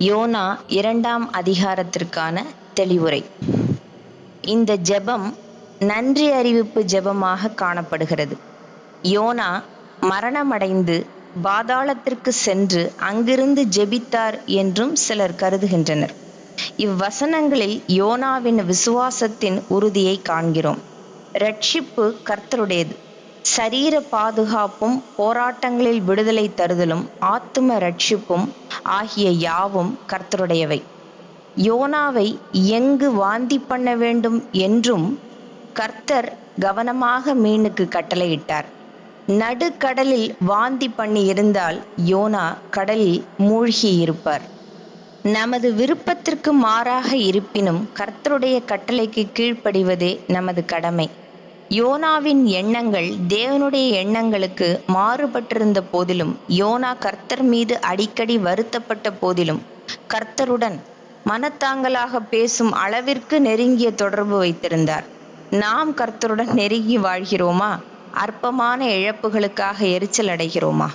YONO 2ஆம் அதிகாரத்திற்கான தெளிவுரை. இந்த ஜெபம் நன்றி அறிவிப்பு ஜெபமாக காணப்படுகிறது. யோனா மரணமடைந்து பாதாளத்திற்கு சென்று அங்கிருந்து ஜெபித்தார் என்றும் சிலர் கருதுகின்றனர். இவ்வசனங்களில் யோனாவின் விசுவாசத்தின் உறுதியை காண்கிறோம். இரட்சிப்பு கர்த்தருடையது. சரீர பாதுகாப்பும் போராட்டங்களில் விடுதலை தருதலும் ஆத்தும இரட்சிப்பும் ஆகிய யாவும் கர்த்தருடையவை. யோனாவை எங்கு வாந்தி பண்ண வேண்டும் என்றும் கர்த்தர் கவனமாக மீனுக்கு கட்டளையிட்டார். நடுக்கடலில் வாந்தி பண்ணி இருந்தால் யோனா கடலில் மூழ்கி இருப்பார். நமது விருப்பத்திற்கு மாறாக இருப்பினும் கர்த்தருடைய கட்டளைக்கு கீழ்ப்படிவதே நமது கடமை. யோனாவின் எண்ணங்கள் தேவனுடைய எண்ணங்களுக்கு மாறுபட்டிருந்த போதிலும், யோனா கர்த்தர் மீது அடிக்கடி வருத்தப்பட்ட போதிலும், கர்த்தருடன் மனத்தாங்கலாக பேசும் அளவிற்கு நெருங்கிய தொடர்பு வைத்திருந்தார். நாம் கர்த்தருடன் நெருங்கி வாழ்கிறோமா? அற்பமான இழப்புகளுக்காக எரிச்சல் அடைகிறோமா?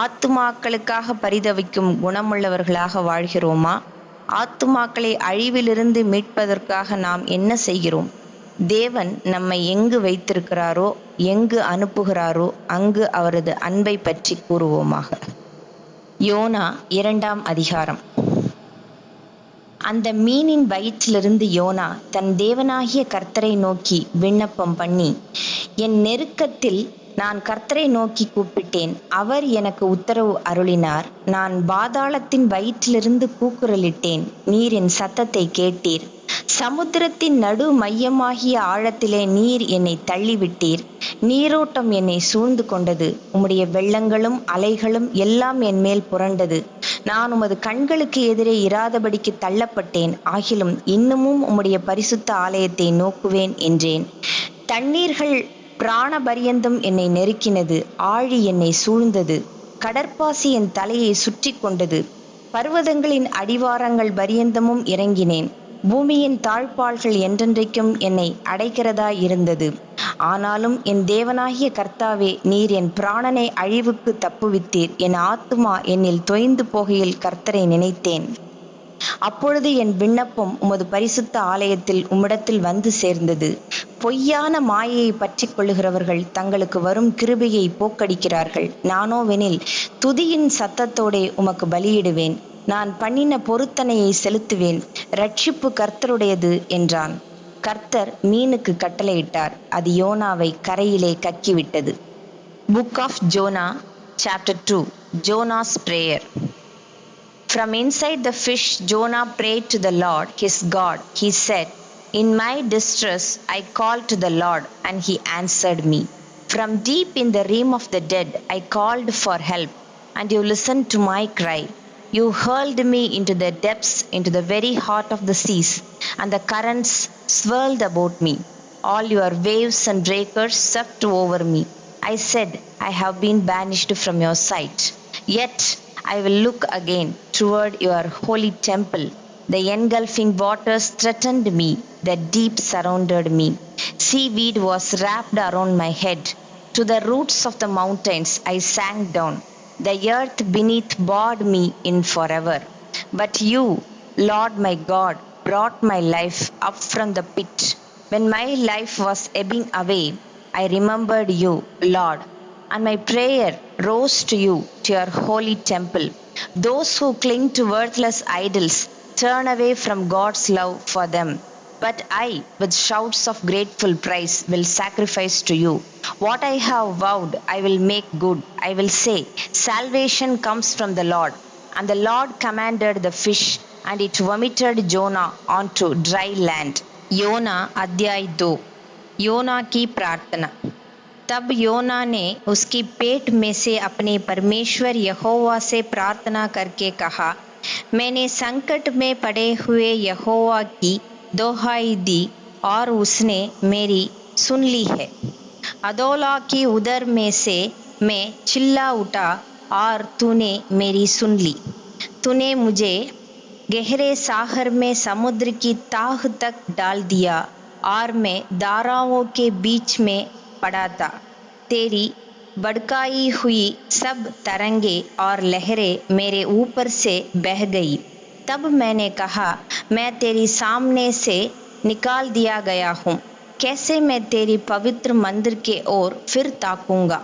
ஆத்துமாக்களுக்காக பரிதவிக்கும் குணமுள்ளவர்களாக வாழ்கிறோமா? ஆத்துமாக்களை அழிவிலிருந்து மீட்பதற்காக நாம் என்ன செய்கிறோம்? தேவன் நம்மை எங்கு வைத்திருக்கிறாரோ, எங்கு அனுப்புகிறாரோ அங்கு அவரது அன்பை பற்றி கூறுவோமாக. யோனா 2ஆம் அதிகாரம். அந்த மீனின் வயிற்றிலிருந்து யோனா தன் தேவனாகிய கர்த்தரை நோக்கி விண்ணப்பம் பண்ணி, என் நெருக்கத்தில் நான் கர்த்தரை நோக்கி கூப்பிட்டேன். அவர் எனக்கு உத்தரவு அருளினார். நான் பாதாளத்தின் வயிற்றிலிருந்து கூக்குரலிட்டேன். நீர் என் சத்தத்தை கேட்டீர். சமுத்திரத்தின் நடு மையமாகிய ஆழத்திலே நீர் என்னை தள்ளிவிட்டீர். நீரோட்டம் என்னை சூழ்ந்து கொண்டது. உம்முடைய வெள்ளங்களும் அலைகளும் எல்லாம் என் மேல் புரண்டது. நான் உமது கண்களுக்கு எதிரே இராதபடிக்கு தள்ளப்பட்டேன். ஆகிலும் இன்னமும் உம்முடைய பரிசுத்த ஆலயத்தை நோக்குவேன் என்றேன். தண்ணீர்கள் பிராண பரியந்தம் என்னை நெருக்கினது. ஆழி என்னை சூழ்ந்தது. கடற்பாசி என் தலையை சுற்றி கொண்டது. பர்வதங்களின் அடிவாரங்கள் பரியந்தமும் இறங்கினேன். பூமியின் தாழ்பாள்கள் என்றென்றைக்கும் என்னை அடைக்கிறதா இருந்தது. ஆனாலும் என் தேவனாகிய கர்த்தாவே, நீர் என் பிராணனை அழிவுக்கு தப்புவித்தீர். என் ஆத்துமா என்னில் தொய்ந்து போகையில் கர்த்தரை நினைத்தேன். அப்பொழுது என் விண்ணப்பம் உமது பரிசுத்த ஆலயத்தில் உம்மிடத்தில் வந்து சேர்ந்தது. பொய்யான மாயையை பற்றி கொள்ளுகிறவர்கள் தங்களுக்கு வரும் கிருபையை போக்கடிக்கிறார்கள். நானோவெனில் துதியின் சத்தத்தோடே உமக்கு பலியிடுவேன். நான் பண்ணின பொருத்தனையை செலுத்துவேன். இரட்சிப்பு கர்த்தருடையது என்றான். கர்த்தர் மீனுக்கு கட்டளையிட்டார். அது யோனாவை கரையிலே கக்கிவிட்டது. Book of Jonah, chapter 2. Jonah's prayer. From inside the fish, Jonah prayed to the Lord, his God. He said, in my distress I called to the Lord, and he answered me. From deep in the realm of the dead I called for help, and you listened to my cry. You hurled me into the depths, into the very heart of the seas, and the currents swirled about me. All your waves and breakers swept over me. I said, I have been banished from your sight. Yet I will look again toward your holy temple. The engulfing waters threatened me. The deep surrounded me. Seaweed was wrapped around my head. To the roots of the mountains I sank down. The earth beneath barred me in forever. But you, Lord my God, brought my life up from the pit. When my life was ebbing away, I remembered you, Lord, and my prayer rose to you, to your holy temple. Those who cling to worthless idols turn away from God's love for them. But I, with shouts of grateful praise, will sacrifice to you. What I have vowed, I will make good. I will say, salvation comes from the Lord. And the Lord commanded the fish, and it vomited Jonah onto dry land. योना अध्याय 2. योना की प्रार्थना. तब योना ने उसकी पेट में से अपने परमेश्वर यहोवा से प्रार्थना करके कहा, मैंने संकट में पड़े हुए यहोवा की दोहाई दी और उसने मेरी सुन ली है. अदोला की उदर में से मैं चिल्ला उठा और तूने मेरी सुन ली. तूने मुझे गहरे सागर में समुद्र की ताह तक डाल दिया और मैं धाराओं के बीच में पड़ा था. तेरी भड़काई हुई सब तरंगे और लहरें मेरे ऊपर से बह गई. तब मैंने कहा, मैं तेरी सामने से निकाल दिया गया हूँ, कैसे मैं तेरी पवित्र मंदिर के ओर फिर ताकूंगा।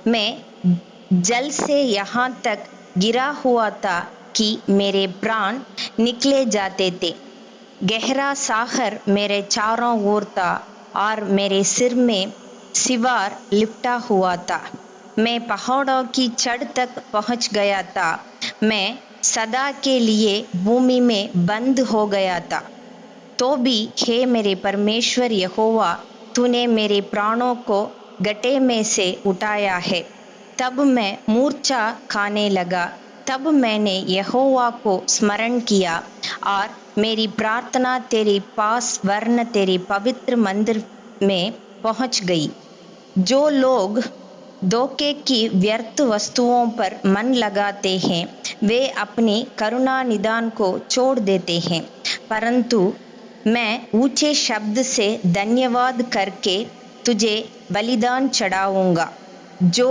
मैं जल से यहाँ तक गिरा हुआ था कि मेरे प्राण निकले जाते थे। गहरा सागर मेरे चारों ओर था और मेरे सिर में सिवार लिपटा हुआ था। मैं पहाड़ों की चढ़ तक पहुंच गया था। मैं सदा के लिए भूमि में बंद हो गया था। तो भी हे मेरे परमेश्वर यहोवा, तूने मेरे प्राणों को गड्ढे में से उठाया है। तब मैं मूर्छा खाने लगा। तब मैंने यहोवा को स्मरण किया और मेरी प्रार्थना तेरे पास वरन तेरे पवित्र मंदिर में पहुंच गई। जो लोग धोखे की व्यर्थ वस्तुओं पर मन लगाते हैं, वे अपनी करुणा निदान को छोड़ देते हैं, परंतु मैं ऊंचे शब्द से धन्यवाद करके तुझे बलिदान चढ़ाऊंगा। जो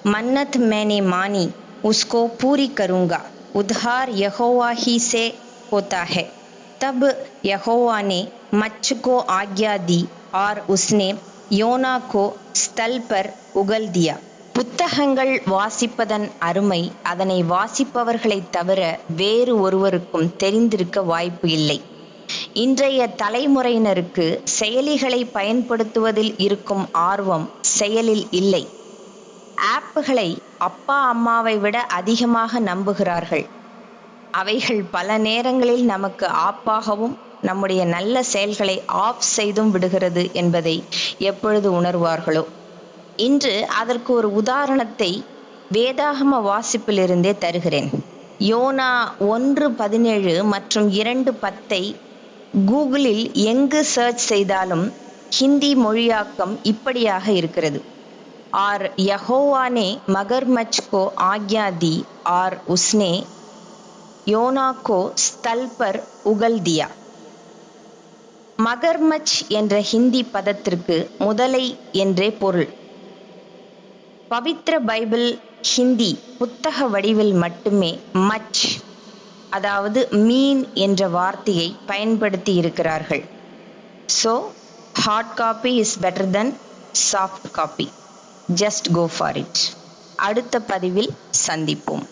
मन्नत मैंने मानी उसको पूरी करूंगा। उद्धार यहोवा ही से होता है। तब यहोवा ने मच्छ को आज्ञा दी और उसने யோனா को स्थल पर उगल दिया. புத்தகங்கள் வாசிப்பதன் அருமை அதனை வாசிப்பவர்களைத் தவிர வேறு ஒருவருக்கும் தெரிந்திருக்க வாய்ப்பு இல்லை. இன்றைய தலைமுறையினருக்கு செயலிகளை பயன்படுத்துவதில் இருக்கும் ஆர்வம் செயலில் இல்லை. ஆப்புகளை அப்பா அம்மாவை விட அதிகமாக நம்புகிறார்கள். அவைகள் பல நேரங்களில் நமக்கு ஆப்பாகவும் நம்முடைய நல்ல செயல்களை ஆஃப் செய்தும் விடுகிறது என்பதை எப்பொழுது உணர்வார்களோ. இன்று அதற்கு ஒரு உதாரணத்தை வேதாகம வாசிப்பிலிருந்தே தருகிறேன். யோனா 1:17 மற்றும் 2:10 கூகுளில் எங்கு சர்ச் செய்தாலும் ஹிந்தி மொழியாக்கம் இப்படியாக இருக்கிறது. और यहोवा ने मगरमच्छ को आज्ञा दी और उसने யோனா को स्थल पर उगल दिया. மகர்மச் என்ற ஹிந்தி பதத்திற்கு முதலை என்றே பொருள். பவித்திர பைபிள் ஹிந்தி புத்தக வடிவில் மட்டுமே மச், அதாவது மீன் என்ற வார்த்தையை பயன்படுத்தி இருக்கிறார்கள். So hard copy is better then soft copy. Just go for it. அடுத்த பதிவில் சந்திப்போம்.